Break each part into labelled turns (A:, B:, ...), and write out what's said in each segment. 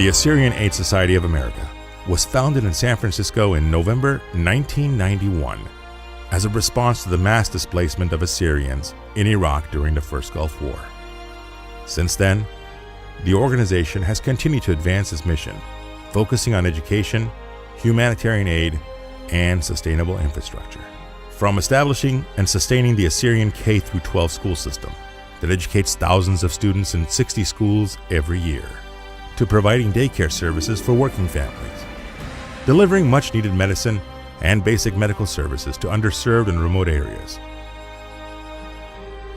A: The Assyrian Aid Society of America was founded in San Francisco in November 1991 as a response to the mass displacement of Assyrians in Iraq during the First Gulf War. Since then, the organization has continued to advance its mission, focusing on education, humanitarian aid, and sustainable infrastructure. From establishing and sustaining the Assyrian K-12 school system that educates thousands of students in 60 schools every year, to providing daycare services for working families, delivering much-needed medicine and basic medical services to underserved and remote areas,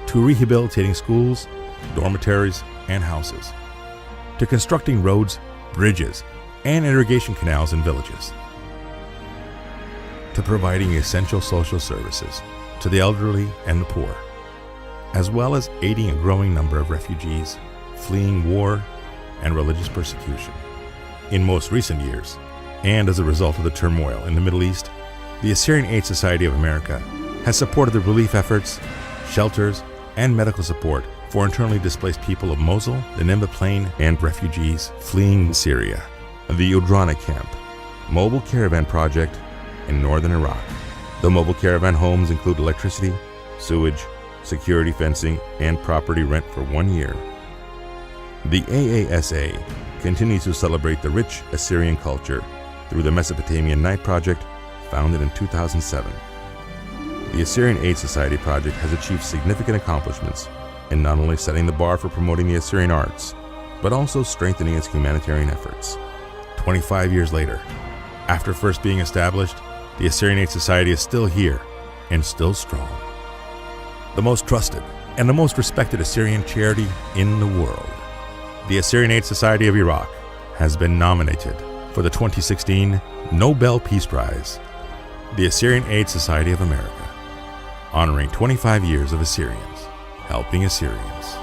A: to rehabilitating schools, dormitories, and houses, to constructing roads, bridges, and irrigation canals in villages, to providing essential social services to the elderly and the poor, as well as aiding a growing number of refugees fleeing war and religious persecution. In most recent years, and as a result of the turmoil in the Middle East, the Assyrian Aid Society of America has supported the relief efforts, shelters, and medical support for internally displaced people of Mosul, the Nineveh Plain, and refugees fleeing Syria. The Udrana Camp, mobile caravan project in northern Iraq. The mobile caravan homes include electricity, sewage, security fencing, and property rent for 1 year. The AASA continues to celebrate the rich Assyrian culture through the Mesopotamian Night Project, founded in 2007. The Assyrian Aid Society project has achieved significant accomplishments in not only setting the bar for promoting the Assyrian arts, but also strengthening its humanitarian efforts. 25 years later, after first being established, the Assyrian Aid Society is still here and still strong. The most trusted and the most respected Assyrian charity in the world. The Assyrian Aid Society of Iraq has been nominated for the 2016 Nobel Peace Prize. The Assyrian Aid Society of America, honoring 25 years of Assyrians, helping Assyrians.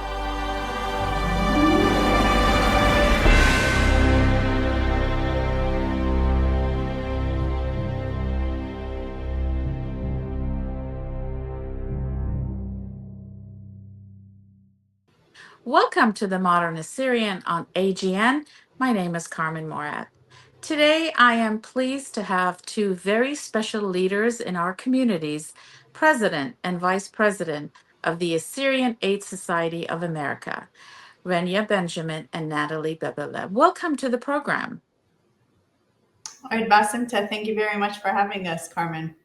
B: Welcome to the Modern Assyrian on AGN. My name is Carmen Morad. Today, I am pleased to have two very special leaders in our communities, President and Vice President of the Assyrian Aid Society of America, Renya, Benjamen, and Natalie Babella. Welcome to the program.
C: All right, Basinta, thank you very much for having us, Carmen.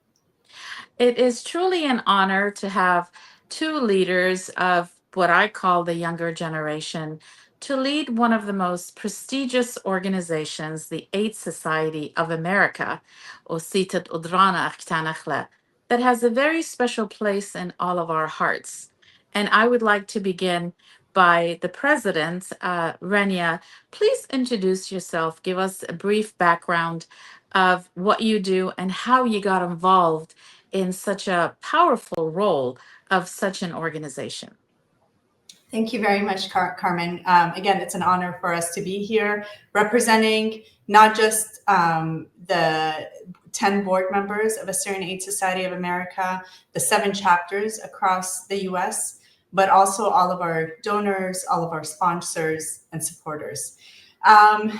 B: It is truly an honor to have two leaders of what I call the younger generation to lead one of the most prestigious organizations, the Aid Society of America, Ositat Udrana Achtanachle, that has a very special place in all of our hearts. And I would like to begin by the president, Renya. Please introduce yourself, give us a brief background of what you do and how you got involved in such a powerful role of such an organization.
C: Thank you very much, Carmen. Again, it's an honor for us to be here representing not just the 10 board members of Assyrian Aid Society of America, the 7 chapters across the US, but also all of our donors, all of our sponsors and supporters.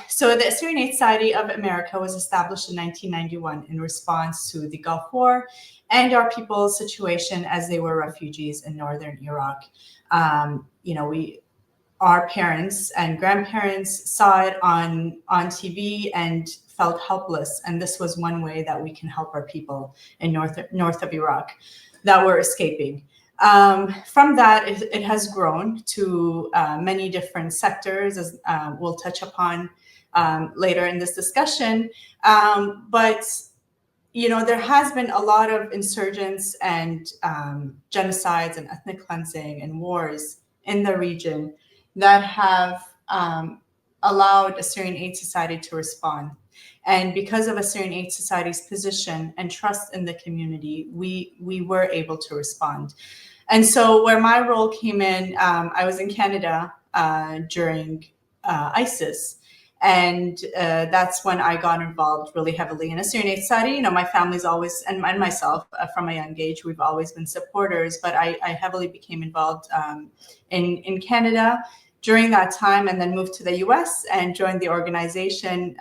C: So the Assyrian Aid Society of America was established in 1991 in response to the Gulf War and our people's situation as they were refugees in northern Iraq. Our parents and grandparents saw it on TV and felt helpless. And this was one way that we can help our people in north of Iraq that were escaping. From that, it has grown to many different sectors, as we'll touch upon later in this discussion. But there has been a lot of insurgents and genocides and ethnic cleansing and wars in the region that have allowed Assyrian Aid Society to respond. And because of Assyrian Aid Society's position and trust in the community, we were able to respond. And so where my role came in, I was in Canada during ISIS. And that's when I got involved really heavily in Assyrian Aid Society. My family's always, and myself from a young age, we've always been supporters, but I heavily became involved in Canada. during that time, and then moved to the US and joined the organization,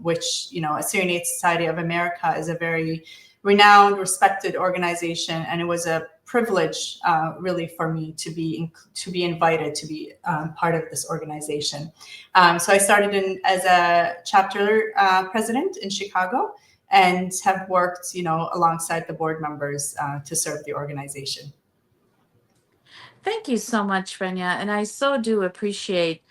C: which, Assyrian Aid Society of America is a very renowned, respected organization. And it was a privilege really for me to be invited to be part of this organization. So I started as a chapter president in Chicago, and have worked, alongside the board members to serve the organization.
B: Thank you so much, Renya. And I so do appreciate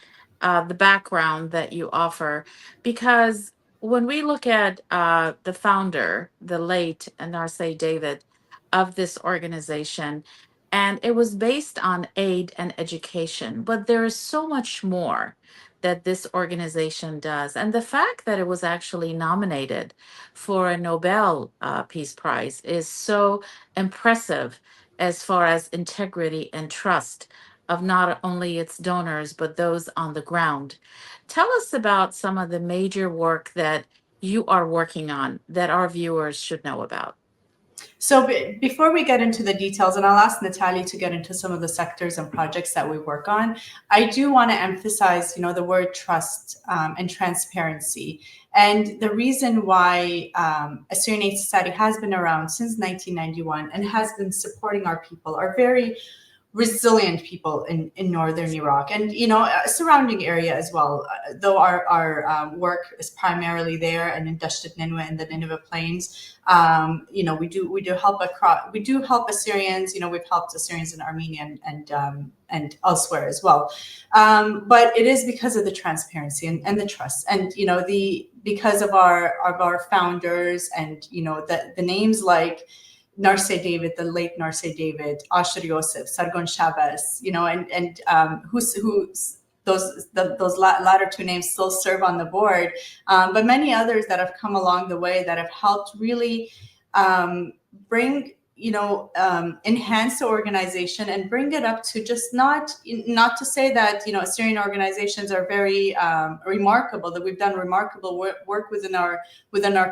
B: the background that you offer, because when we look at the founder, the late Narseh David, of this organization, and it was based on aid and education, but there is so much more that this organization does. And the fact that it was actually nominated for a Nobel Peace Prize is so impressive as far as integrity and trust of not only its donors, but those on the ground. Tell us about some of the major work that you are working on that our viewers should know about.
C: So before we get into the details, and I'll ask Natalie to get into some of the sectors and projects that we work on, I do want to emphasize, the word trust and transparency. And the reason why Assyrian Aid Society has been around since 1991 and has been supporting our people, are very resilient people in northern Iraq, and surrounding area as well. Though our work is primarily there and in Dasht Nineveh and the Nineveh Plains, we do help Assyrians. We've helped Assyrians in Armenia and elsewhere as well. But it is because of the transparency and the trust, and because of our founders, and the names like Narseh David, the late Narseh David, Asher Yosef, Sargon Shabbos, those latter two names still serve on the board, but many others that have come along the way that have helped really bring, enhance the organization and bring it up to just not to say that, Assyrian organizations are very remarkable, that we've done remarkable work within our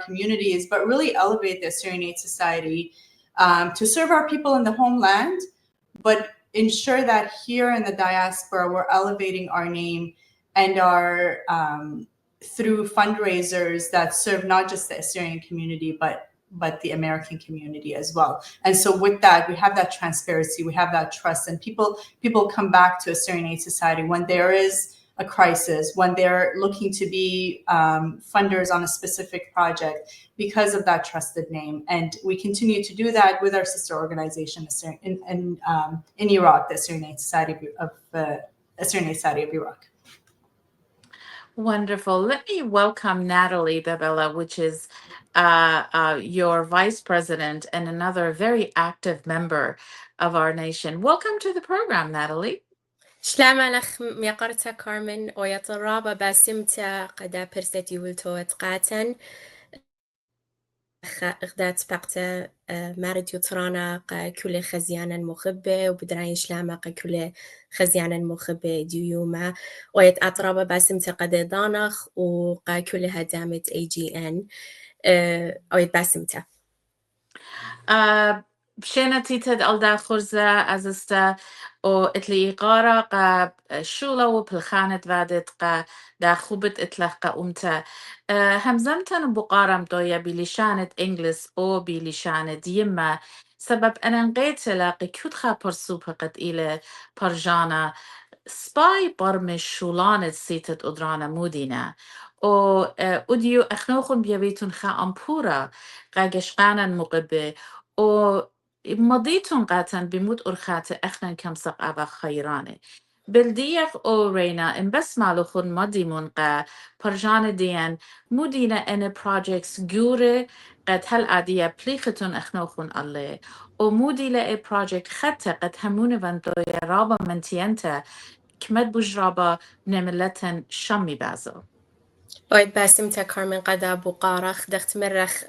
C: communities, but really elevate the Assyrian Aid Society to serve our people in the homeland, but ensure that here in the diaspora, we're elevating our name and our through fundraisers that serve not just the Assyrian community, but the American community as well. And so with that, we have that transparency, we have that trust, and people come back to Assyrian Aid Society when there is a crisis, when they're looking to be funders on a specific project, because of that trusted name. And we continue to do that with our sister organization in Iraq, the Assyrian Aid Society of Iraq.
B: Wonderful. Let me welcome Natalie Babella, which is your vice president and another very active member of our nation. Welcome to the program, Natalie.
D: شلام عليك ميقرتا كارمن ويا الرابع باسمتا قدا برستي ولتوت قاتن اخدات بقتا مارد يطرانا كل خزيانا مخبة وبدراين شلامة كل خزيانا مخبة ديوما ويت أطرابة باسمتا قدا دانخ وكل هدامة AGN ويت باسمتا
B: بشينتي تد ألدا خرزة أزستا او اتلي قارا قا شولا وبالخانة وادت قا دا خوبت اتلخ قا أمتا همزمتن بقارم دويا بلشانة إنجلس أو بلشانة يما سبب أنا نقيت لاقي كتخا برسوبة قد إلى برجانا سباي برمش شولانة سيتت أدرانا مودينا او أديو أخنوخن بيبيتون خا أمبورا قا قشقانا مقبة او مضيتون قاتن بمود أرخات أخنا كم سقابة خيرانة بلديخ أو رينا إن بس مالوخون مدي منقى برجان ديان مدينة إن projects جورة قد هل عادية بليختون أخنوخون الله أو مودي لأي project خطة قد همون فانتوية رابا من تيانتا كمد بجرابا نملتن شمي بازو
D: ويت باسمتا كارمن قدا بقارخ دخت مرخ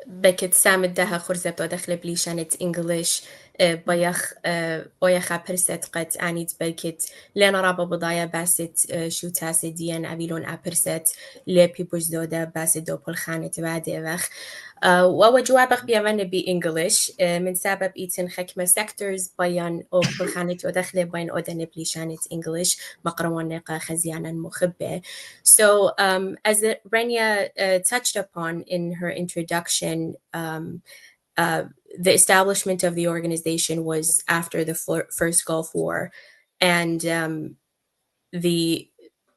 D: بكت سامد دها خرزة بدخل بليشانة إنجليش بايخ أبرست قد أنيت بلكت لأن رابا بضايا باست شو تاسي ديان أبيلون أبرست لبي بجدودة باست دوبل خانة بعد وخ وهو جوابك بيمن بإنجليش من سبب إيتن حكمة sectors بيان أو بالخانة ودخل بين أودن بليشانة English مقروان نقا خزيانا مخبة. So as Renya touched upon in her introduction, the establishment of the organization was after the first Gulf War, and the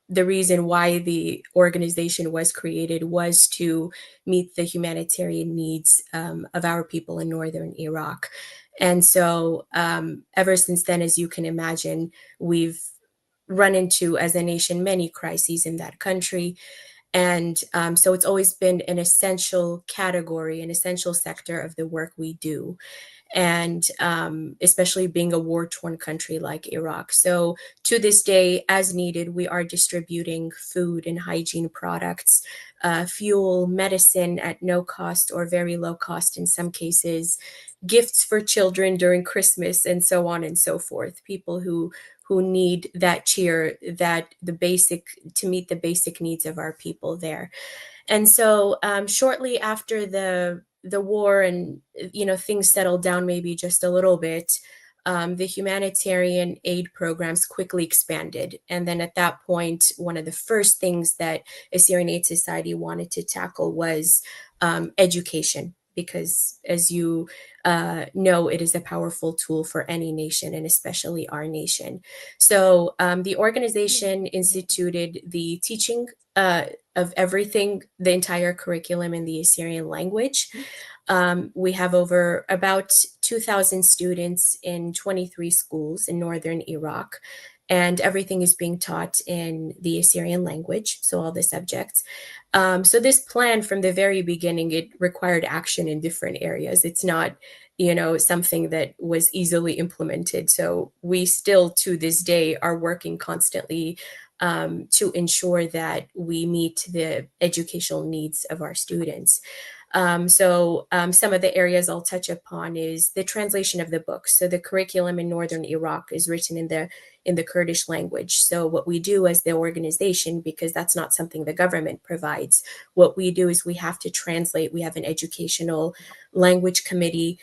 D: reason why the organization was created was to meet the humanitarian needs of our people in northern Iraq. And so ever since then, as you can imagine, we've run into, as a nation, many crises in that country. And so it's always been an essential category, an essential sector of the work we do. And especially being a war-torn country like Iraq. So to this day, as needed, we are distributing food and hygiene products, fuel, medicine at no cost or very low cost in some cases, gifts for children during Christmas, and so on and so forth. People who need that cheer, to meet the basic needs of our people there. And so shortly after the war and, things settled down maybe just a little bit, the humanitarian aid programs quickly expanded. And then at that point, one of the first things that Assyrian Aid Society wanted to tackle was education, because as you know, it is a powerful tool for any nation, and especially our nation. So the organization instituted the teaching of everything, the entire curriculum in the Assyrian language. We have about 2,000 students in 23 schools in northern Iraq, and everything is being taught in the Assyrian language, so all the subjects. So this plan from the very beginning, it required action in different areas. It's not, something that was easily implemented. So we still, to this day, are working constantly to ensure that we meet the educational needs of our students. So some of the areas I'll touch upon is the translation of the books. So the curriculum in northern Iraq is written in the Kurdish language. So what we do as the organization, because that's not something the government provides, what we do is we have to translate. We have an educational language committee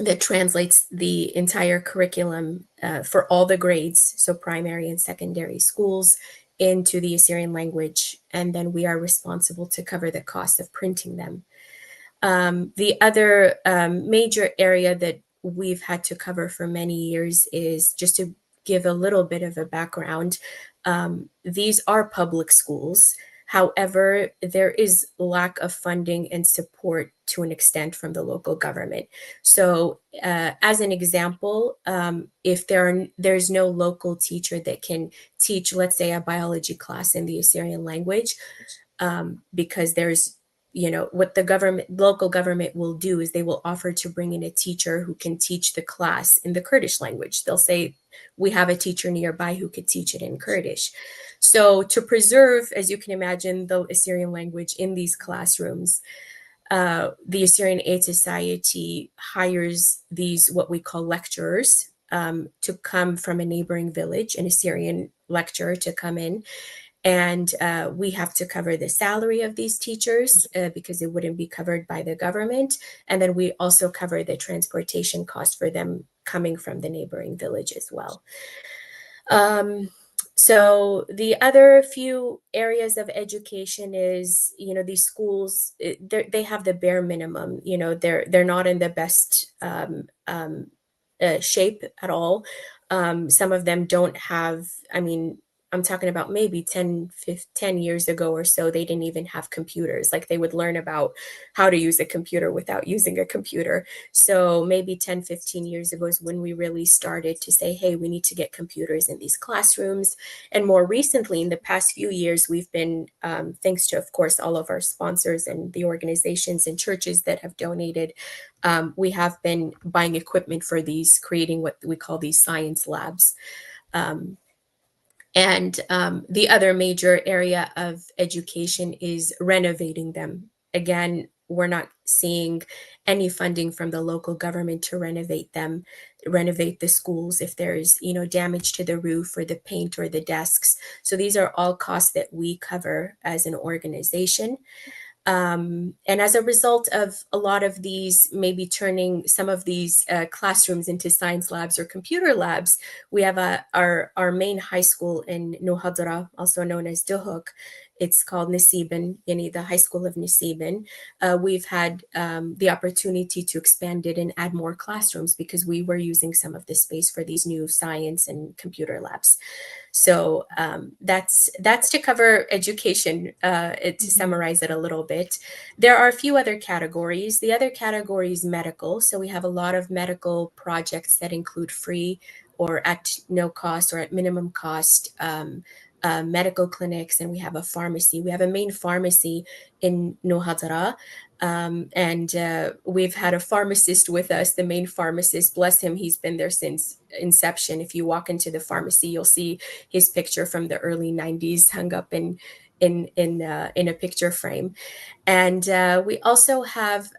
D: that translates the entire curriculum for all the grades, so primary and secondary schools, into the Assyrian language, and then we are responsible to cover the cost of printing them. The other major area that we've had to cover for many years is, just to give a little bit of a background, these are public schools. However, there is lack of funding and support to an extent from the local government. So as an example, if there's no local teacher that can teach, let's say, a biology class in the Assyrian language, because there's, what the local government will do is they will offer to bring in a teacher who can teach the class in the Kurdish language. They'll say, we have a teacher nearby who could teach it in Kurdish. So to preserve, as you can imagine, the Assyrian language in these classrooms, the Assyrian Aid Society hires these, what we call lecturers, to come from a neighboring village, an Assyrian lecturer to come in. And we have to cover the salary of these teachers because it wouldn't be covered by the government. And then we also cover the transportation cost for them coming from the neighboring village as well. So the other few areas of education is, these schools, they have the bare minimum. They're not in the best shape at all. Some of them don't have, I'm talking about maybe 10 years ago or so, they didn't even have computers. Like, they would learn about how to use a computer without using a computer. So maybe 10, 15 years ago is when we really started to say, hey, we need to get computers in these classrooms. And more recently, in the past few years, we've been, thanks to, of course, all of our sponsors and the organizations and churches that have donated, we have been buying equipment for these, creating what we call these science labs. And the other major area of education is renovating them. Again, we're not seeing any funding from the local government to renovate the schools if there's, damage to the roof or the paint or the desks. So these are all costs that we cover as an organization. And as a result of a lot of these, maybe turning some of these classrooms into science labs or computer labs, we have our main high school in Nuhadra, also known as Duhok. It's called Nasiban, the High School of Nasiban. We've had the opportunity to expand it and add more classrooms because we were using some of the space for these new science and computer labs. So that's to cover education, to summarize it a little bit. There are a few other categories. The other category is medical. So we have a lot of medical projects that include free or at no cost or at minimum cost medical clinics, and we have a pharmacy. We have a main pharmacy in Nohadra, and we've had a pharmacist with us, the main pharmacist. Bless him, he's been there since inception. If you walk into the pharmacy, you'll see his picture from the early 90s hung up in a picture frame. And we also have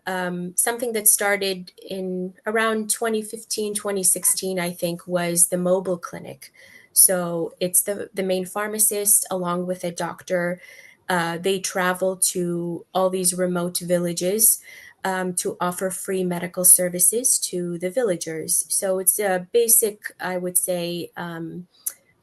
D: something that started in around 2015, 2016, I think, was the mobile clinic. So it's the main pharmacist along with a doctor. They travel to all these remote villages to offer free medical services to the villagers. So it's a basic, I would say,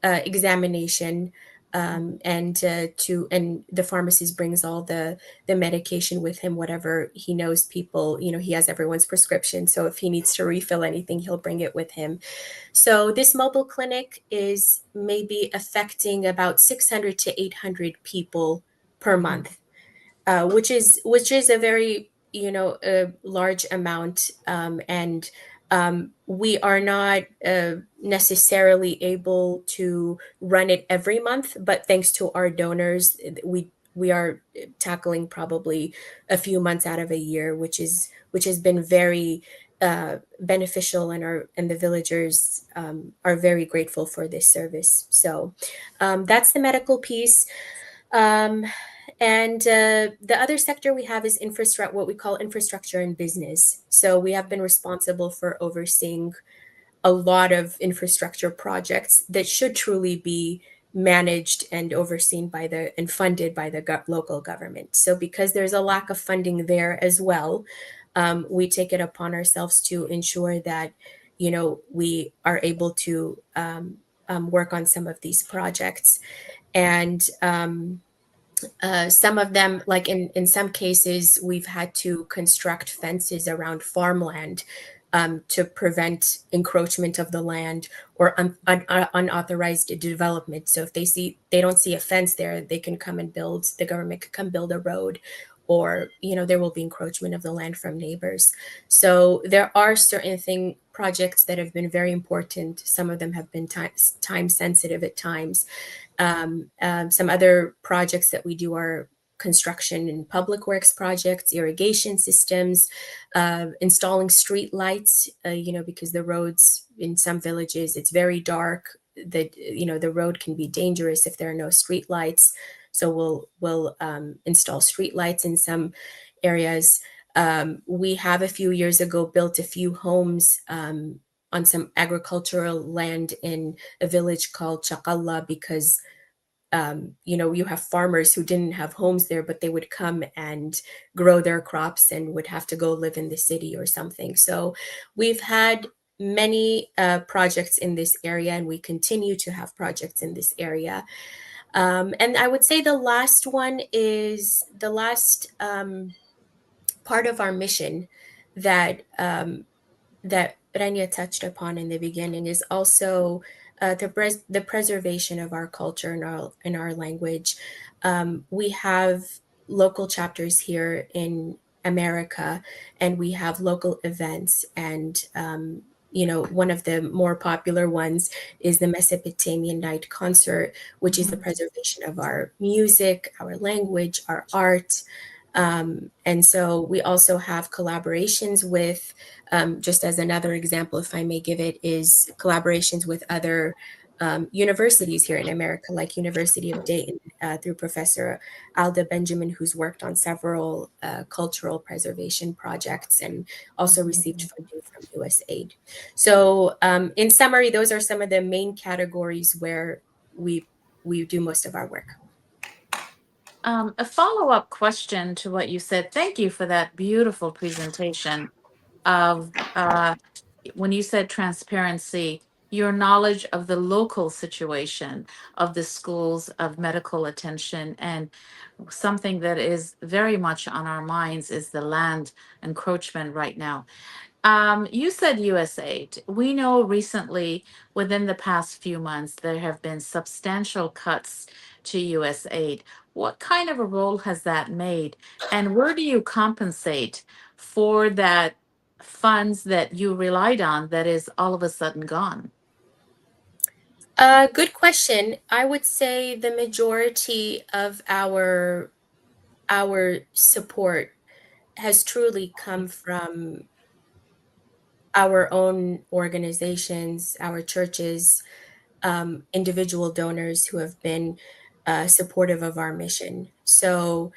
D: examination, and the pharmacist brings all the medication with him, whatever he knows people, he has everyone's prescription. So if he needs to refill anything, he'll bring it with him. So this mobile clinic is maybe affecting about 600 to 800 people per month, which is a very a large amount, and we are not necessarily able to run it every month, but thanks to our donors, we are tackling probably a few months out of a year, which has been very beneficial, and the villagers are very grateful for this service. So that's the medical piece. And the other sector we have is infrastructure, what we call infrastructure and business. So we have been responsible for overseeing a lot of infrastructure projects that should truly be managed and overseen and funded by the local government. So because there's a lack of funding there as well, we take it upon ourselves to ensure that, we are able to work on some of these projects. And some of them, like in some cases, we've had to construct fences around farmland to prevent encroachment of the land or unauthorized development. So if they don't see a fence there, they can come and the government could come build a road, or there will be encroachment of the land from neighbors. So there are certain projects that have been very important. Some of them have been time sensitive at times. Some other projects that we do are construction and public works projects, irrigation systems, installing street lights, because the roads in some villages, it's very dark. The road can be dangerous if there are no street lights. So we'll install street lights in some areas. We have a few years ago built a few homes on some agricultural land in a village called Chakalla, because you have farmers who didn't have homes there, but they would come and grow their crops and would have to go live in the city or something. So we've had many projects in this area, and we continue to have projects in this area. And I would say the last one is the last part of our mission that Renya touched upon in the beginning is also the preservation of our culture and our language. We have local chapters here in America, and we have local events. And one of the more popular ones is the Mesopotamian Night Concert, which is the preservation of our music, our language, our art. And so we also have collaborations with, just as another example, if I may give it, is collaborations with other universities here in America, like University of Dayton, through Professor Alda Benjamin, who's worked on several cultural preservation projects and also received funding from USAID. So in summary, those are some of the main categories where we do most of our work.
B: A follow-up question to what you said. Thank you for that beautiful presentation of when you said transparency, your knowledge of the local situation of the schools of medical attention, and something that is very much on our minds is the land encroachment right now. You said USAID. We know recently, within the past few months, there have been substantial cuts to USAID. What kind of a role has that made? And where do you compensate for that funds that you relied on that is all of a sudden gone?
D: Good question. I would say the majority of our support has truly come from our own organizations, our churches, individual donors who have been supportive of our mission. So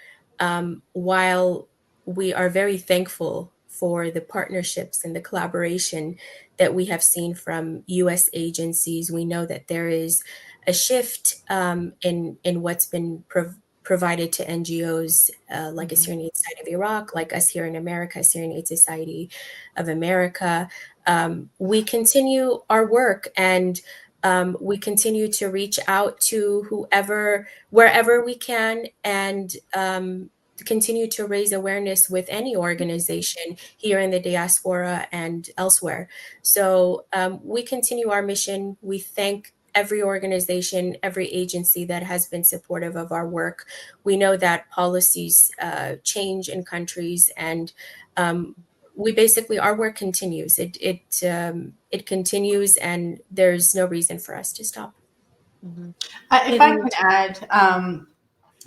D: while we are very thankful for the partnerships and the collaboration that we have seen from US agencies, we know that there is a shift in what's been provided to NGOs like Assyrian Aid Society of Iraq, like us here in America, Assyrian Aid Society of America. We continue our work, and we continue to reach out to wherever we can, and continue to raise awareness with any organization here in the diaspora and elsewhere. So we continue our mission. We thank every organization, every agency that has been supportive of our work. We know that policies change in countries, and we basically, our work continues. It continues, and there's no reason for us to stop.
C: If I can add,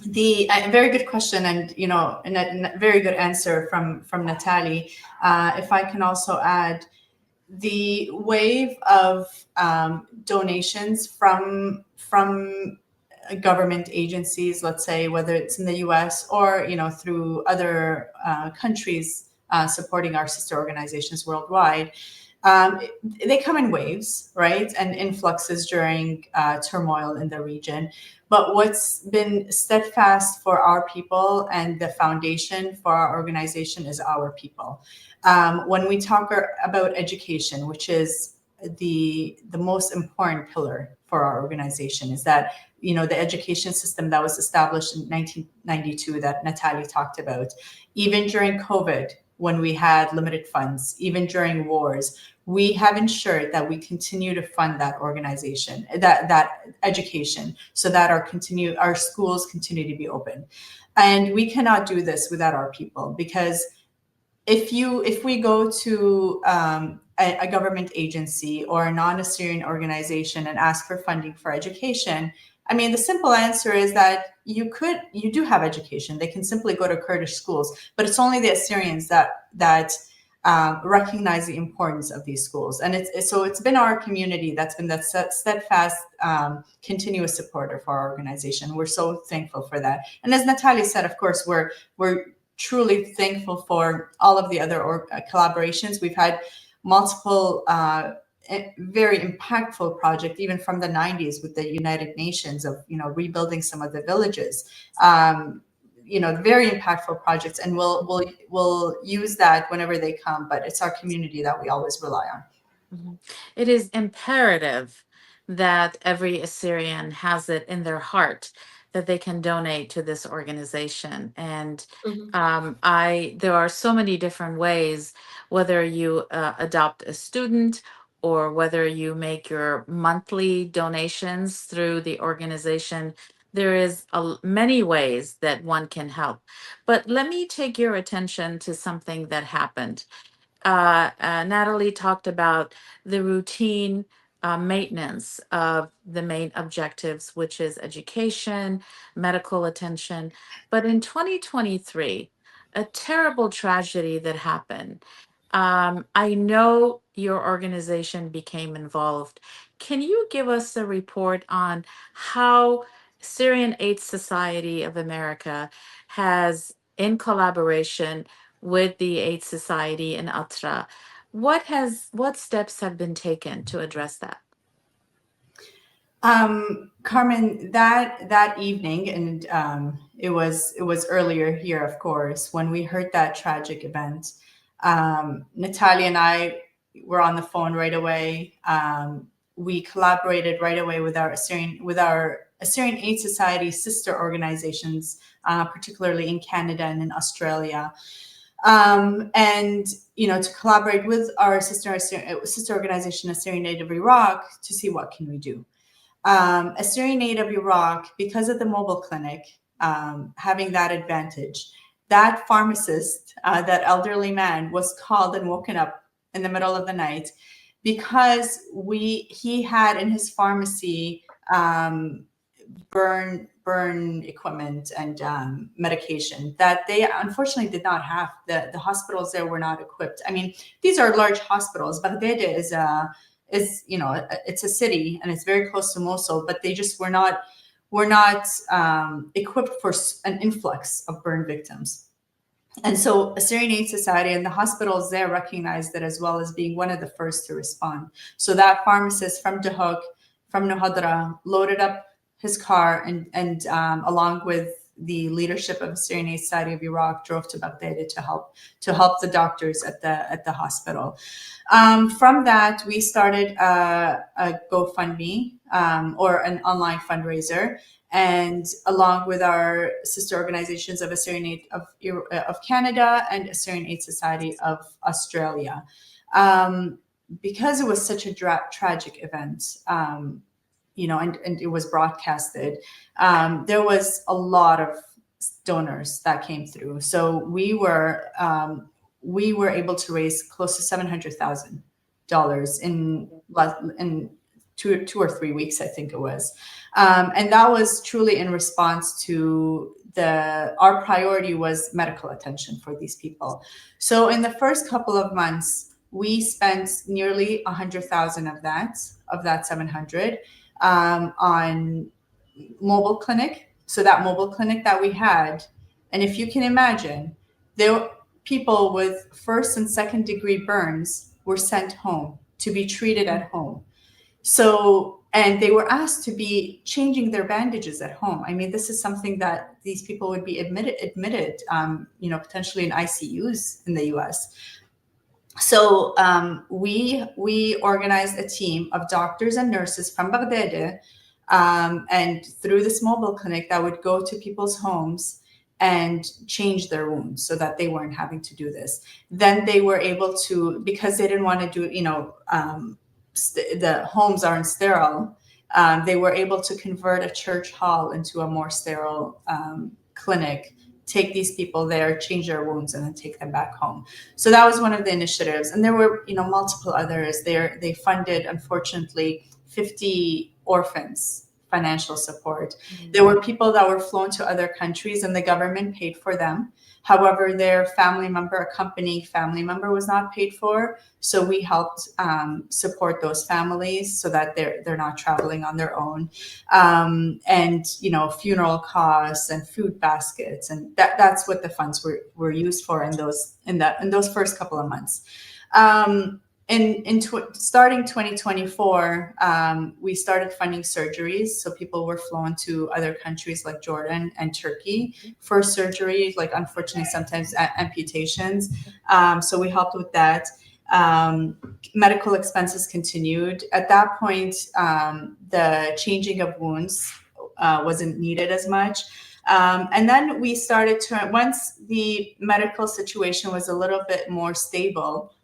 C: a very good question, and a very good answer from Natalie. If I can also add, the wave of donations from government agencies, let's say whether it's in the U.S. or through other countries supporting our sister organizations worldwide. They come in waves, right, and influxes during turmoil in the region. But what's been steadfast for our people and the foundation for our organization is our people. When we talk about education, which is the most important pillar for our organization, is that the education system that was established in 1992 that Natalie talked about, even during COVID, when we had limited funds, even during wars, we have ensured that we continue to fund that organization, that education, so that our schools continue to be open. And we cannot do this without our people, because if we go to a government agency or a non-Assyrian organization and ask for funding for education, I mean, the simple answer is that you do have education. They can simply go to Kurdish schools, but it's only the Assyrians that recognize the importance of these schools. And it's been our community that's been that steadfast, continuous supporter for our organization. We're so thankful for that. And as Natalie said, of course, we're truly thankful for all of the other collaborations. We've had multiple very impactful project, even from the 90s with the United Nations of rebuilding some of the villages. Very impactful projects, and we'll use that whenever they come. But it's our community that we always rely on.
B: It is imperative that every Assyrian has it in their heart that they can donate to this organization. And there are so many different ways, whether you adopt a student or whether you make your monthly donations through the organization. There is many ways that one can help. But let me take your attention to something that happened. Natalie talked about the routine maintenance of the main objectives, which is education, medical attention. But in 2023, a terrible tragedy that happened. I know your organization became involved. can you give us a report on how Assyrian Aid Society of America has, in collaboration with the Aid Society in Atra, what steps have been taken to address that?
C: Carmen, that evening, and it was earlier here, of course, when we heard that tragic event. Natalie and I were on the phone right away. We collaborated right away with our Assyrian Aid Society sister organizations, particularly in Canada and in Australia. And to collaborate with our sister organization, Assyrian Aid of Iraq, to see what can we do. Assyrian Aid of Iraq, because of the mobile clinic, having that advantage, that pharmacist, that elderly man, was called and woken up in the middle of the night because he had in his pharmacy burn equipment and medication that they unfortunately did not have. The hospitals there were not equipped. I mean, these are large hospitals. Baghdad is it's a city and it's very close to Mosul, but they just were not equipped for an influx of burn victims. And so Assyrian Aid Society and the hospitals there recognized it as well as being one of the first to respond. So that pharmacist from Dahuk, from Nuhadra, loaded up his car and along with the leadership of Assyrian Aid Society of Iraq, drove to Baghdad to help the doctors at the hospital. From that, we started a GoFundMe or an online fundraiser, and along with our sister organizations of Assyrian Aid of Canada and Assyrian Aid Society of Australia, because it was such a tragic event. And it was broadcasted. There was a lot of donors that came through. So we were able to raise close to $700,000 in 2 or 3 weeks, I think it was. And that was truly in response to our priority was medical attention for these people. So in the first couple of months, we spent nearly 100,000 of that 700. On mobile clinic. So that mobile clinic that we had, and if you can imagine, people with first and second degree burns were sent home to be treated at home. So, and they were asked to be changing their bandages at home. I mean, this is something that these people would be admitted, potentially in ICUs in the US. So we organized a team of doctors and nurses from Baghdad, and through this mobile clinic that would go to people's homes and change their wounds so that they weren't having to do this. Then they were able to, because they didn't want to do, the homes aren't sterile, they were able to convert a church hall into a more sterile clinic, take these people there, change their wounds, and then take them back home. So that was one of the initiatives. And there were, multiple others. They funded, unfortunately, 50 orphans financial support. Mm-hmm. There were people that were flown to other countries and the government paid for them. However, their accompanying family member was not paid for. So we helped support those families so that they're not traveling on their own. And funeral costs and food baskets, and that's what the funds were used for in those first couple of months. Starting 2024, we started funding surgeries. So people were flown to other countries like Jordan and Turkey for surgery, like unfortunately sometimes amputations. So we helped with that. Medical expenses continued. At that point, the changing of wounds wasn't needed as much. And then we started once the medical situation was a little bit more stable,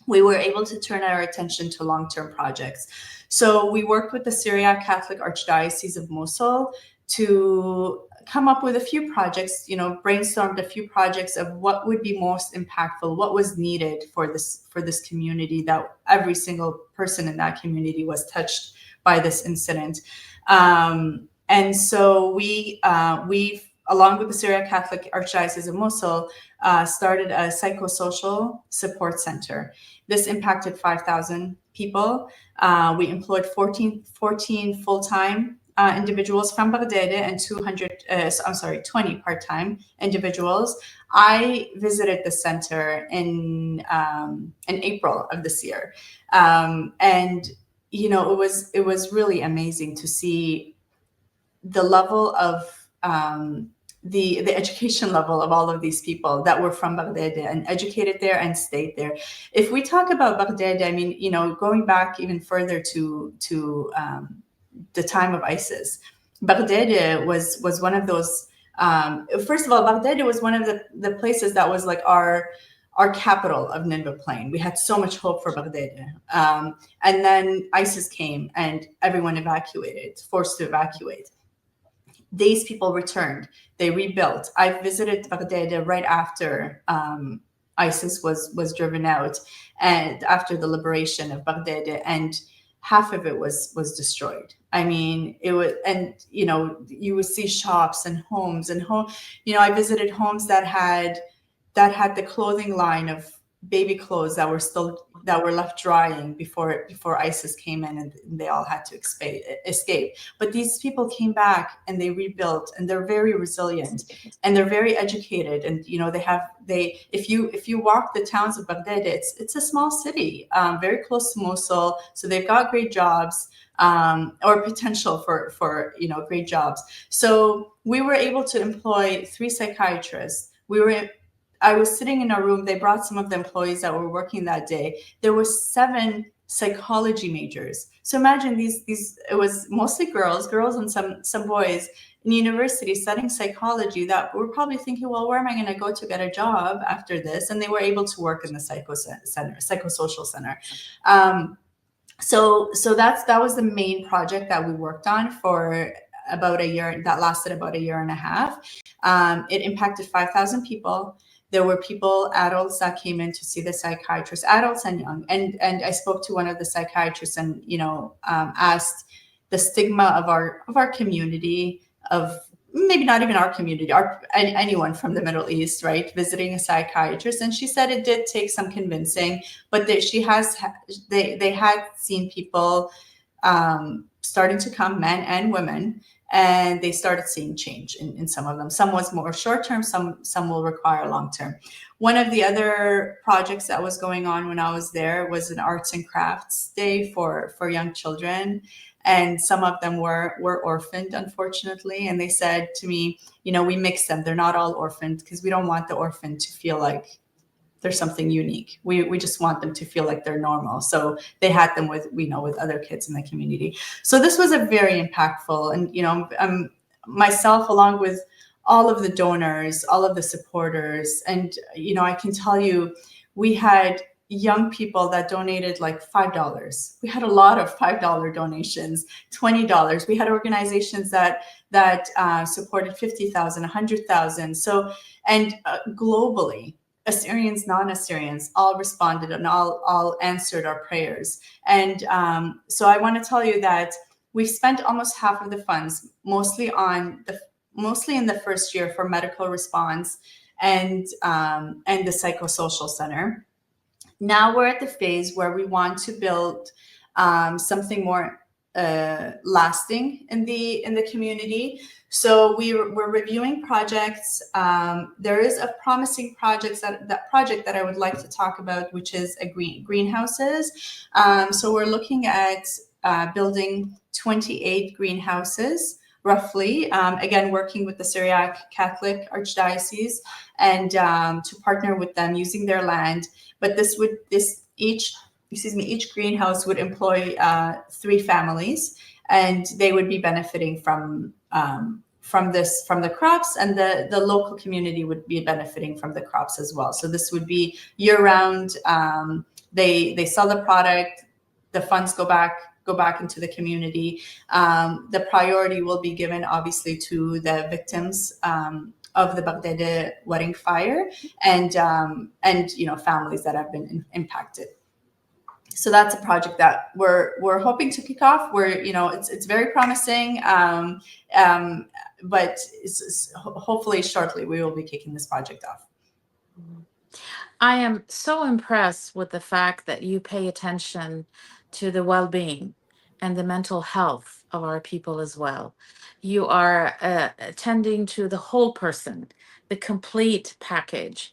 C: we were able to turn our attention to long-term projects. So we worked with the Syriac Catholic Archdiocese of Mosul to come up with a few projects, brainstormed a few projects of what would be most impactful, what was needed for this community, that every single person in that community was touched by this incident. And so we along with the Syriac Catholic Archdiocese of Mosul, started a psychosocial support center. This impacted 5,000 people. We employed 14 full-time individuals from Baghdad and 20 part-time individuals. I visited the center in April of this year, and it was really amazing to see the level of the education level of all of these people that were from Baghdad and educated there and stayed there. If we talk about Baghdad, I mean, going back even further to the time of ISIS, Baghdad was one of those. First of all, Baghdad was one of the places that was like our capital of Nineveh Plain. We had so much hope for Baghdad. And then ISIS came and everyone evacuated, forced to evacuate. These people returned, they rebuilt. I visited Baghdad right after ISIS was driven out and after the liberation of Baghdad, and half of it was destroyed. I mean, it was, and you would see shops and homes and I visited homes that had the clothing line of baby clothes that were left drying before ISIS came in, and they all had to escape. But these people came back and they rebuilt, and they're very resilient and they're very educated. And if you walk the towns of Baghdad, it's a small city, very close to Mosul, so they've got great jobs. Or potential for great jobs. So we were able to employ 3 psychiatrists. I was sitting in a room. They brought some of the employees that were working that day. There were 7 psychology majors. So imagine these. It was mostly girls and some boys in university studying psychology that were probably thinking, well, where am I going to go to get a job after this? And they were able to work in the psychosocial center. So that was the main project that we worked on for about a year. That lasted about a year and a half. It impacted 5,000 people. There were adults that came in to see the psychiatrist, adults and young. And I spoke to one of the psychiatrists and, asked the stigma of our community, of maybe not even our community, anyone from the Middle East, right, visiting a psychiatrist. And she said it did take some convincing, but they had seen people starting to come, men and women, and they started seeing change in some of them. Some was more short-term, some will require long-term. One of the other projects that was going on when I was there was an arts and crafts day for young children. And some of them were orphaned, unfortunately. And they said to me, we mix them. They're not all orphaned because we don't want the orphan to feel like there's something unique. We just want them to feel like they're normal. So they had them with other kids in the community. So this was a very impactful, and myself, along with all of the donors, all of the supporters, and I can tell you, we had young people that donated like $5. We had a lot of $5 donations, $20. We had organizations that supported 50,000, 100,000. So, and globally, Assyrians, non-Assyrians, all responded and all answered our prayers. And so I want to tell you that we spent almost half of the funds, mostly in the first year, for medical response and the psychosocial center. Now we're at the phase where we want to build something more lasting in the community. So we're reviewing projects. There is a promising project that I would like to talk about, which is greenhouses. So we're looking at building 28 greenhouses, roughly. Again, working with the Syriac Catholic Archdiocese and to partner with them using their land. But each greenhouse would employ 3 families, and they would be benefiting from the crops, and the local community would be benefiting from the crops as well. So this would be year-round. They sell the product, the funds go back into the community. The priority will be given, obviously, to the victims of the Baghdad wedding fire and families that have been impacted. So that's a project that we're hoping to kick off. It's very promising. but hopefully shortly we will be kicking this project off.
B: I am so impressed with the fact that you pay attention to the well-being and the mental health of our people as well. You are attending to the whole person, the complete package,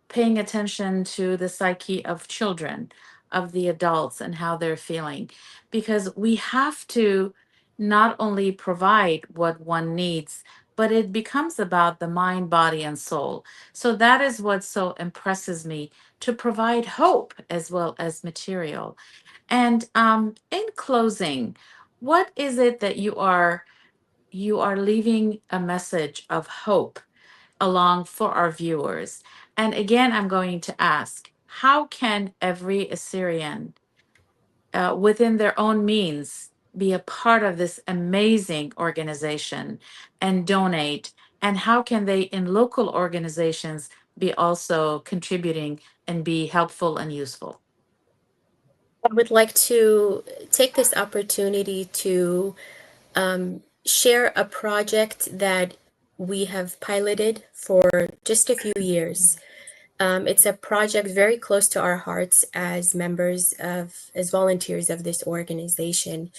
B: paying attention to the psyche of children, of the adults, and how they're feeling. Because we have to not only provide what one needs, but it becomes about the mind, body, and soul. So that is what so impresses me, to provide hope as well as material. And in closing, what is it that you are leaving a message of hope along for our viewers? And again, I'm going to ask, how can every Assyrian within their own means be a part of this amazing organization and donate? And how can they in local organizations be also contributing and be helpful and useful?
D: I would like to take this opportunity to share a project that we have piloted for just a few years. It's a project very close to our hearts as volunteers of this organization.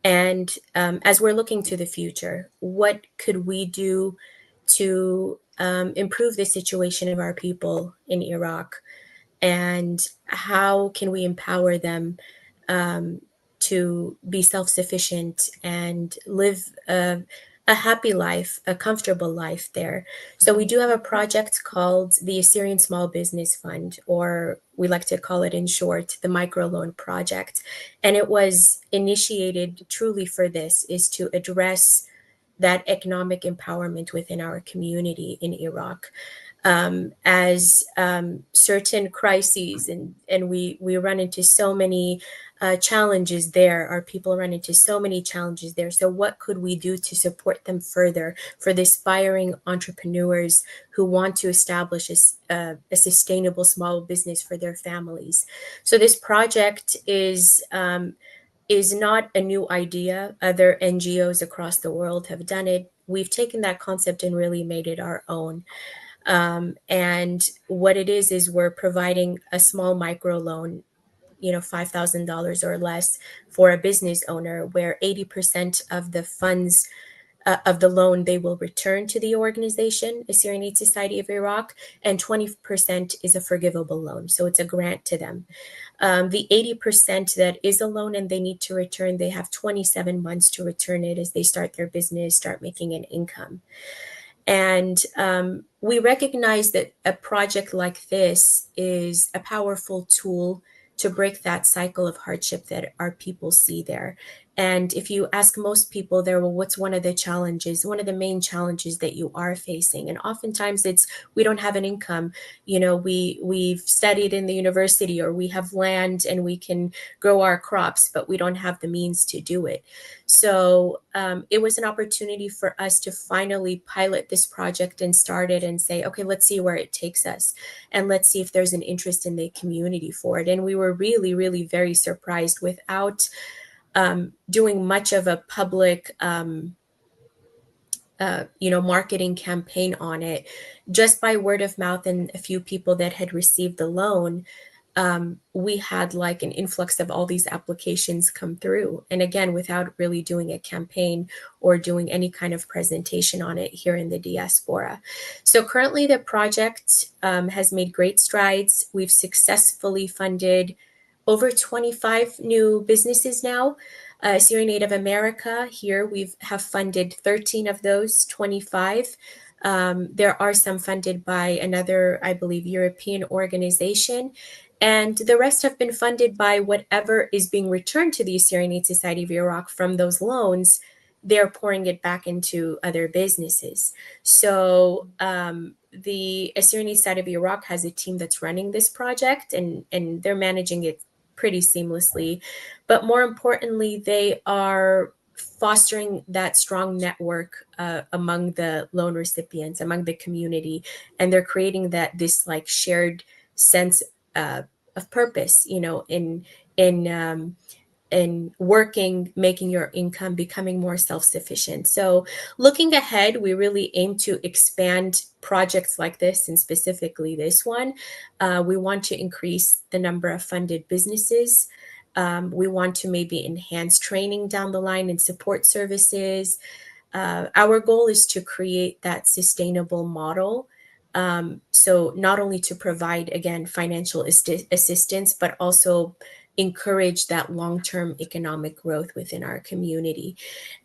D: And as we're looking to the future, what could we do to improve the situation of our people in Iraq? And how can we empower them to be self-sufficient and live a happy life, a comfortable life there? So we do have a project called the Assyrian Small Business Fund, or we like to call it in short, the Microloan Project. And it was initiated truly for this, is to address that economic empowerment within our community in Iraq. As certain crises and we run into so many challenges there. Our people run into so many challenges there. So what could we do to support them further for the aspiring entrepreneurs who want to establish a sustainable small business for their families? So this project is not a new idea. Other NGOs across the world have done it. We've taken that concept and really made it our own. And what it is we're providing a small microloan, $5,000 or less for a business owner, where 80% of the funds of the loan they will return to the organization, Assyrian Aid Society of Iraq, and 20% is a forgivable loan. So it's a grant to them. The 80% that is a loan and they need to return, they have 27 months to return it as they start their business, start making an income. And we recognize that a project like this is a powerful tool to break that cycle of hardship that our people see there. And if you ask most people there, well, what's one of the challenges, one of the main challenges that you are facing? And oftentimes it's, we don't have an income. We've studied in the university, or we have land and we can grow our crops, but we don't have the means to do it. So it was an opportunity for us to finally pilot this project and start it and say, okay, let's see where it takes us. And let's see if there's an interest in the community for it. And we were really, really very surprised. Without doing much of a public marketing campaign on it, just by word of mouth and a few people that had received the loan, we had like an influx of all these applications come through. And again, without really doing a campaign or doing any kind of presentation on it here in the diaspora. So currently the project has made great strides. We've successfully funded over 25 new businesses now. Assyrian Aid of America, here we have funded 13 of those 25. There are some funded by another, I believe, European organization. And the rest have been funded by whatever is being returned to the Assyrian Aid Society of Iraq from those loans. They're pouring it back into other businesses. So the Assyrian Aid Society of Iraq has a team that's running this project, and they're managing it pretty seamlessly. But more importantly, they are fostering that strong network among the loan recipients, among the community, and they're creating this like shared sense of purpose, in in working, making your income, becoming more self-sufficient. So looking ahead, we really aim to expand projects like this, and specifically this one. We want to increase the number of funded businesses. We want to maybe enhance training down the line and support services. Our goal is to create that sustainable model. So not only to provide, again, financial assistance, but also encourage that long-term economic growth within our community.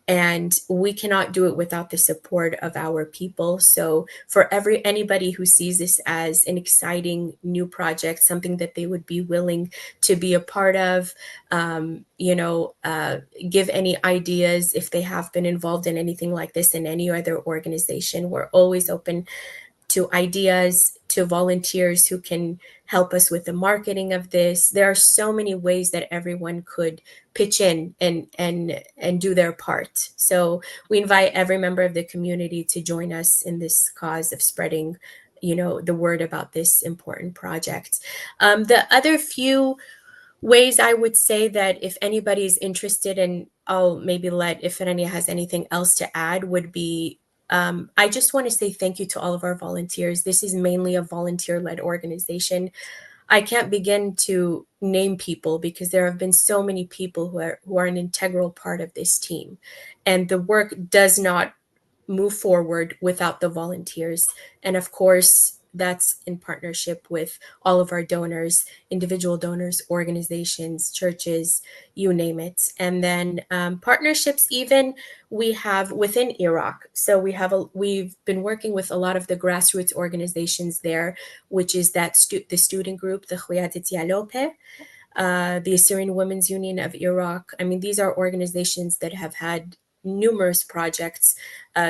D: And we cannot do it without the support of our people. So for anybody who sees this as an exciting new project, something that they would be willing to be a part of, give any ideas if they have been involved in anything like this in any other organization, we're always open to ideas, to volunteers who can help us with the marketing of this. There are so many ways that everyone could pitch in and do their part. So we invite every member of the community to join us in this cause of spreading, the word about this important project. The other few ways I would say that if anybody's interested, and I'll maybe let if Renya has anything else to add, would be I just want to say thank you to all of our volunteers. This is mainly a volunteer-led organization. I can't begin to name people because there have been so many people who are an integral part of this team. And the work does not move forward without the volunteers. And of course, that's in partnership with all of our donors, individual donors, organizations, churches, you name it. And then partnerships even we have within Iraq. So we've been working with a lot of the grassroots organizations there, which is that the student group, the Khwiatit Yalope, the Assyrian Women's Union of Iraq. I mean, these are organizations that have had numerous projects,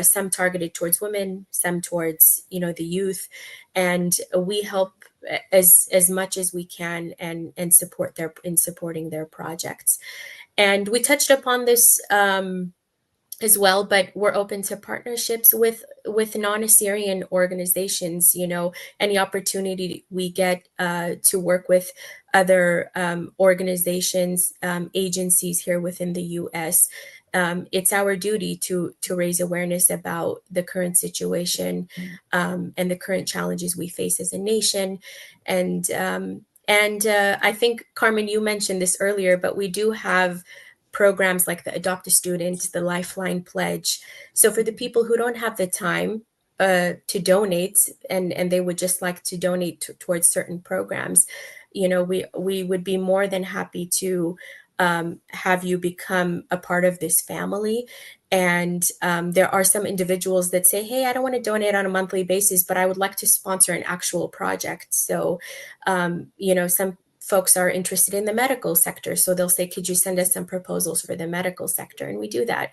D: some targeted towards women, some towards the youth, and we help as much as we can and support supporting their projects. And we touched upon this as well, but we're open to partnerships with non-Assyrian organizations. Any opportunity we get to work with other organizations, agencies here within the U.S., it's our duty to raise awareness about the current situation and the current challenges we face as a nation. And I think, Carmen, you mentioned this earlier, but we do have programs like the Adopt a Student, the Lifeline Pledge. So for the people who don't have the time to donate and they would just like to donate towards certain programs, we would be more than happy to have you become a part of this family. And there are some individuals that say, hey, I don't want to donate on a monthly basis, but I would like to sponsor an actual project. So, some folks are interested in the medical sector. So they'll say, could you send us some proposals for the medical sector? And we do that.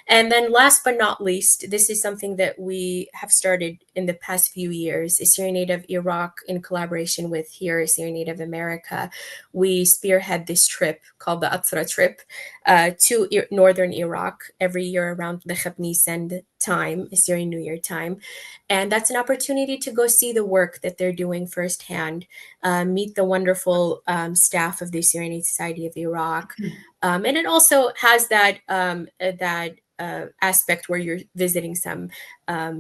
D: And then last but not least, this is something that we have started in the past few years, Assyrian Aid of Iraq, in collaboration with here, Assyrian Aid of America. We spearhead this trip called the Atra trip to northern Iraq every year around the Khabnisan time, Assyrian New Year time. And that's an opportunity to go see the work that they're doing firsthand, meet the wonderful staff of the Assyrian Aid Society of Iraq. And it also has that aspect where you're visiting some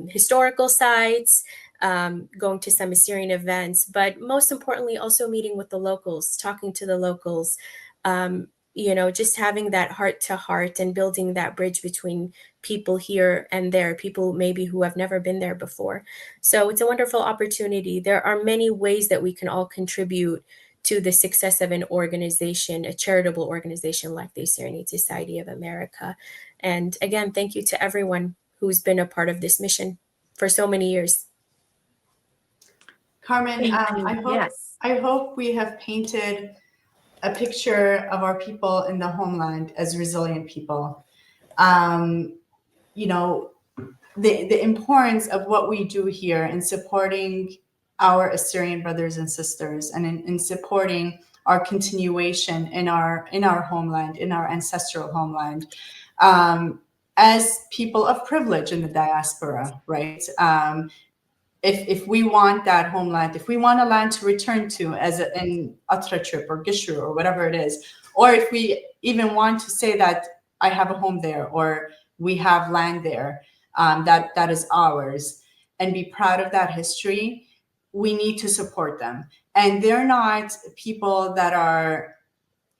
D: historical sites, going to some Assyrian events, but most importantly, also meeting with the locals, talking to the locals, just having that heart to heart and building that bridge between people here and there, people maybe who have never been there before. So it's a wonderful opportunity. There are many ways that we can all contribute to the success of an organization, a charitable organization like the Assyrian Aid Society of America. And again, thank you to everyone who's been a part of this mission for so many years.
C: Carmen,
B: Yes.
C: I hope we have painted a picture of our people in the homeland as resilient people. The importance of what we do here in supporting our Assyrian brothers and sisters, and in supporting our continuation in our homeland, in our ancestral homeland, as people of privilege in the diaspora, right? If we want that homeland, if we want a land to return to, as in Atra trip or Gishru or whatever it is, or if we even want to say that I have a home there or we have land there, that is ours, and be proud of that history, we need to support them. And they're not people that are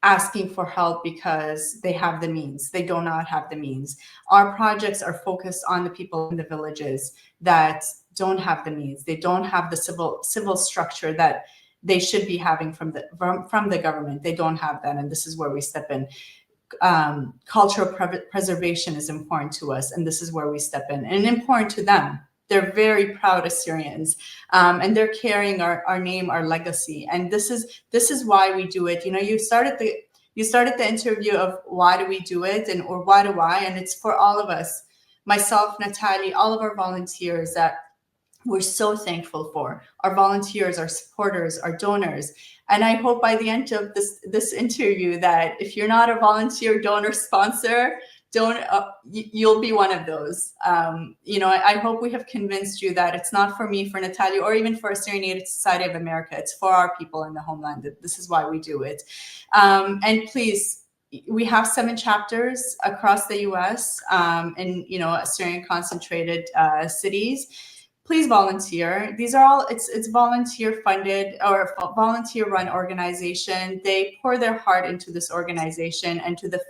C: asking for help because they have the means. They do not have the means. Our projects are focused on the people in the villages that don't have the means. They don't have the civil structure that they should be having from the government. They don't have that, and this is where we step in. Cultural preservation is important to us, and this is where we step in, and important to them. They're very proud Assyrians, and they're carrying our name, our legacy, and this is why we do it. You know, you started the interview of why do we do it, or why do I, and it's for all of us, myself, Natalie, all of our volunteers that we're so thankful for, our volunteers, our supporters, our donors. And I hope by the end of this interview that if you're not a volunteer, donor, sponsor, you'll be one of those. You know, I hope we have convinced you that it's not for me, for Natalie, or even for Assyrian Aid Society of America. It's for our people in the homeland. This is why we do it. And please, we have 7 chapters across the U.S. In, you know, Assyrian concentrated cities. Please volunteer. These are all, it's volunteer funded or volunteer run organization. They pour their heart into this organization and into the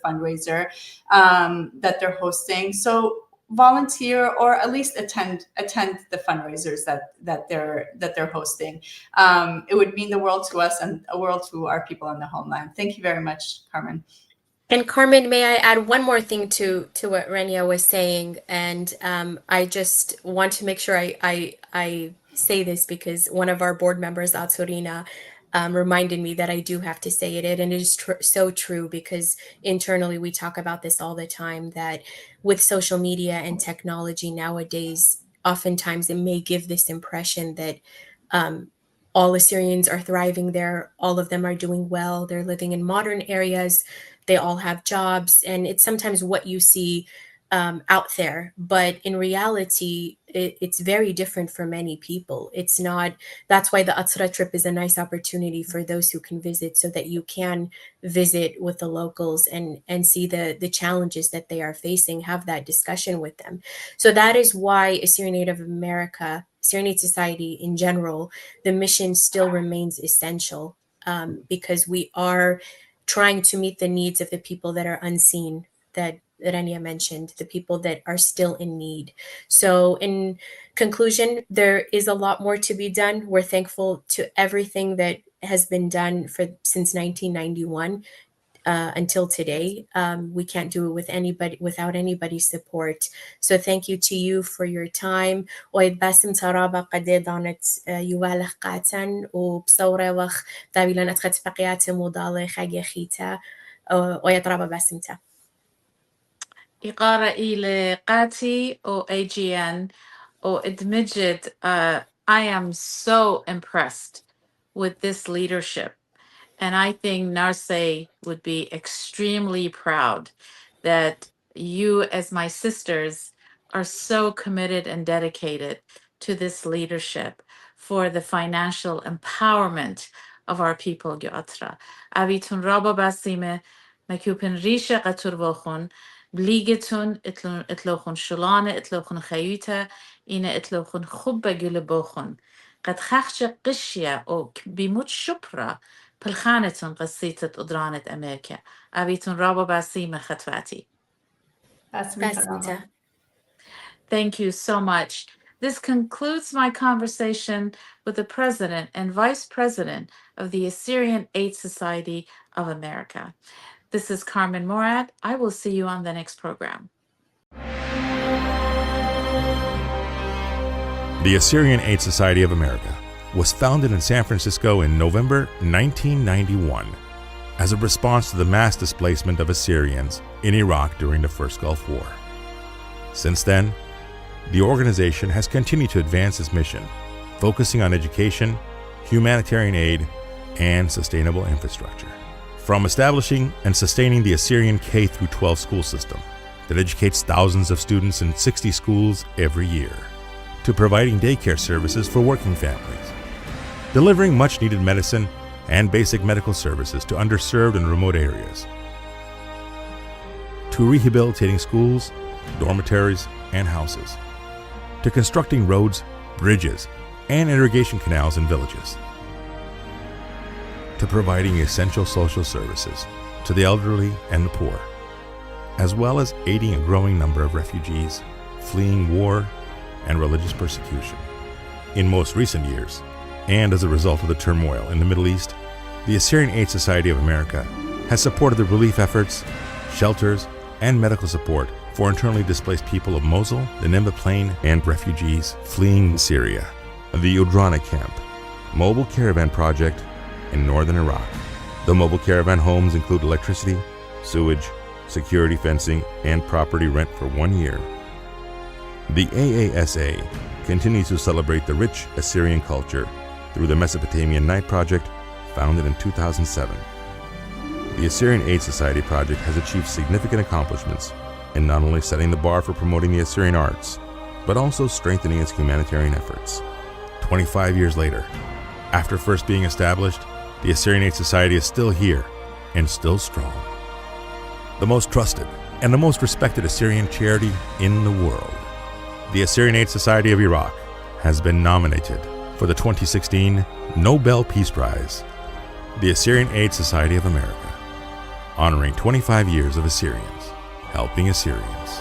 C: fundraiser that they're hosting. So volunteer, or at least attend the fundraisers that they're hosting. It would mean the world to us and a world to our people in the homeland. Thank you very much, Carmen.
D: And Carmen, may I add one more thing to what Renya was saying? And I just want to make sure I say this, because one of our board members, Atsurina, reminded me that I do have to say it. And it is so true, because internally we talk about this all the time, that with social media and technology nowadays, oftentimes it may give this impression that all Assyrians are thriving there. All of them are doing well. They're living in modern areas. They all have jobs, and it's sometimes what you see out there. But in reality, it's very different for many people. It's not. That's why the Atsra trip is a nice opportunity for those who can visit, so that you can visit with the locals and see the challenges that they are facing, have that discussion with them. So that is why Assyrian Aid of America, Assyrian Aid Society in general, the mission still remains essential, because we are trying to meet the needs of the people that are unseen, that Renya mentioned, the people that are still in need. So in conclusion, there is a lot more to be done. We're thankful to everything that has been done since 1991 until today. We can't do it without anybody's support. So thank you to you for your time. ويتباسم ترابا قد دانت يوالخ قاتن وبصورة وخ دابيلان أتخت بقيات مضالة خاجة خيتا ويترابا باسمتا.
B: إقارة إلى قاتي أو AGN أو إدمجد. I am so impressed with this leadership. And I think Narse would be extremely proud that you, as my sisters, are so committed and dedicated to this leadership for the financial empowerment of our people. Gyatra. Abitun raba basime, makupin risha qatur vochun, bligetun itlochun shulane, itlochun chayuta, ina itlochun khubba gulebochun. قد خخش قشية أو بموت شبرة بالخانتون قصيتة أدرانة أمريكا أبيتون رابا باسيمة خطواتي.
D: Basmita.
B: Thank you so much. This concludes my conversation with the President and Vice President of the Assyrian Aid Society of America. This is Carmen Morad. I will see you on the next program.
A: The Assyrian Aid Society of America was founded in San Francisco in November 1991 as a response to the mass displacement of Assyrians in Iraq during the First Gulf War. Since then, the organization has continued to advance its mission, focusing on education, humanitarian aid, and sustainable infrastructure. From establishing and sustaining the Assyrian K-12 school system that educates thousands of students in 60 schools every year, to providing daycare services for working families, delivering much-needed medicine and basic medical services to underserved and remote areas, to rehabilitating schools, dormitories, and houses, to constructing roads, bridges, and irrigation canals in villages, to providing essential social services to the elderly and the poor, as well as aiding a growing number of refugees fleeing war and religious persecution. In most recent years, and as a result of the turmoil in the Middle East, the Assyrian Aid Society of America has supported the relief efforts, shelters, and medical support for internally displaced people of Mosul, the Nineveh Plain, and refugees fleeing Syria. The Udrana Camp, mobile caravan project in northern Iraq. The mobile caravan homes include electricity, sewage, security fencing, and property rent for 1 year. The AASA continues to celebrate the rich Assyrian culture through the Mesopotamian Night Project, founded in 2007. The Assyrian Aid Society project has achieved significant accomplishments in not only setting the bar for promoting the Assyrian arts, but also strengthening its humanitarian efforts. 25 years later, after first being established, the Assyrian Aid Society is still here and still strong. The most trusted and the most respected Assyrian charity in the world, the Assyrian Aid Society of Iraq, has been nominated for the 2016 Nobel Peace Prize. The Assyrian Aid Society of America, honoring 25 years of Assyrians, helping Assyrians.